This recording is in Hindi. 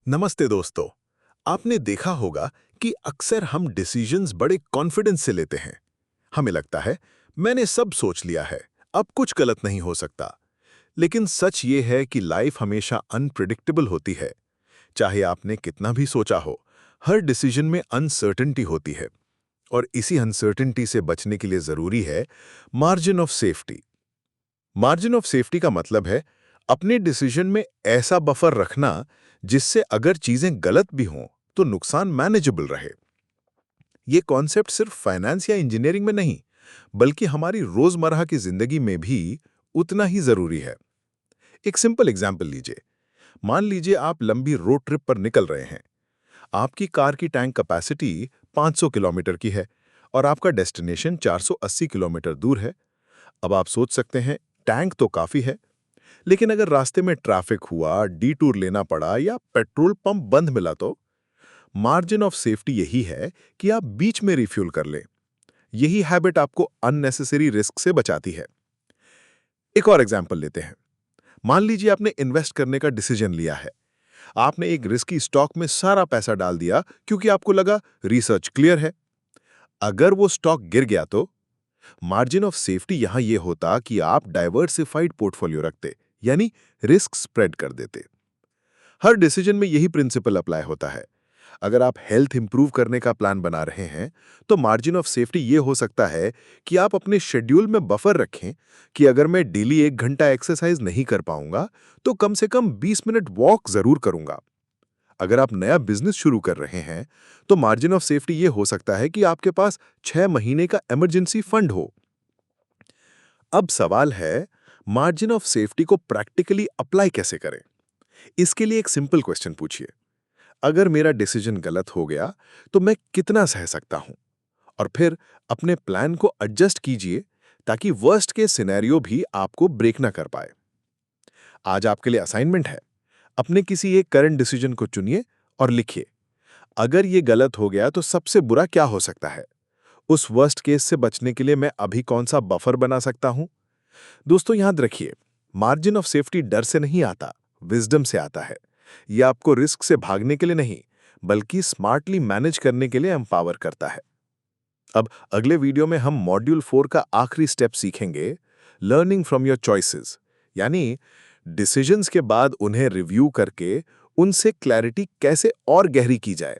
नमस्ते दोस्तों। आपने देखा होगा कि अक्सर हम डिसीजंस बड़े कॉन्फिडेंस से लेते हैं। हमें लगता है मैंने सब सोच लिया है, अब कुछ गलत नहीं हो सकता। लेकिन सच ये है कि लाइफ हमेशा अनप्रिडिक्टेबल होती है। चाहे आपने कितना भी सोचा हो, हर डिसीजन में अनसर्टेनिटी होती है। और इसी अनसर्टेनिटी से बचने के लिए जरूरी है margin of safety. Margin of safety का मतलब है अपने डिसीजन में ऐसा बफर रखना जिससे अगर चीजें गलत भी हों तो नुकसान मैनेजेबल रहे। ये कॉन्सेप्ट सिर्फ फाइनेंस या इंजीनियरिंग में नहीं, बल्कि हमारी रोजमर्रा की जिंदगी में भी उतना ही जरूरी है। एक सिंपल एग्जांपल लीजिए। मान लीजिए आप लंबी रोड ट्रिप पर निकल रहे हैं। आपकी कार की टैंक कैपेसिटी 500 किलोमीटर की है और आपका डेस्टिनेशन 480 किलोमीटर दूर है। अब आप सोच सकते हैं टैंक तो काफी है, लेकिन अगर रास्ते में ट्रैफिक हुआ, डीटूर लेना पड़ा या पेट्रोल पंप बंद मिला तो मार्जिन ऑफ सेफ्टी यही है कि आप बीच में रिफ्यूल कर लें। यही हैबिट आपको अननेसेसरी रिस्क से बचाती है। एक और एग्जांपल लेते हैं। मान लीजिए आपने इन्वेस्ट करने का डिसीजन लिया है। आपने एक रिस्की स्टॉक में सारा पैसा डाल दिया क्योंकि आपको लगा रिसर्च क्लियर है। अगर वो स्टॉक गिर गया तो मार्जिन ऑफ सेफ्टी यहां यह होता कि आप डाइवर्सिफाइड पोर्टफोलियो रखते, यानी रिस्क स्प्रेड कर देते। हर डिसीजन में यही प्रिंसिपल अप्लाई होता है। अगर आप हेल्थ इंप्रूव करने का प्लान बना रहे हैं तो मार्जिन ऑफ सेफ्टी ये हो सकता है कि आप अपने शेड्यूल में बफर रखें कि अगर मैं डेली 1 घंटा एक्सरसाइज नहीं कर पाऊंगा तो कम से कम 20 मिनट वॉक जरूर करूंगा। अगर आप नया बिजनेस शुरू कर रहे हैं तो मार्जिन ऑफ सेफ्टी ये हो सकता है कि आपके पास 6 महीने का इमरजेंसी फंड हो। अब सवाल है, मार्जिन ऑफ सेफ्टी को प्रैक्टिकली अप्लाई कैसे करें? इसके लिए एक सिंपल क्वेश्चन पूछिए। अगर मेरा डिसीजन गलत हो गया तो मैं कितना सह सकता हूं? और फिर अपने प्लान को एडजस्ट कीजिए ताकि वर्स्ट के सिनेरियो भी आपको ब्रेक ना कर पाए। आज आपके लिए असाइनमेंट है। अपने किसी एक करंट डिसीजन को चुनिए और लिखिए, अगर ये गलत हो गया तो सबसे बुरा क्या हो सकता है? उस वर्स्ट केस से बचने के लिए मैं अभी कौन सा बफर बना सकता हूं? दोस्तों याद रखिए, मार्जिन ऑफ सेफ्टी डर से नहीं आता, विजडम से आता है। यह आपको रिस्क से भागने के लिए नहीं, बल्कि स्मार्टली मैनेज करने के लिए एम्पावर करता है। अब अगले वीडियो में हम मॉड्यूल 4 का आखिरी स्टेप सीखेंगे, लर्निंग फ्रॉम योर चॉइसेस, यानी डिसीजंस के बाद उन्हें रिव्यू करके उनसे क्लैरिटी कैसे और गहरी की जाए।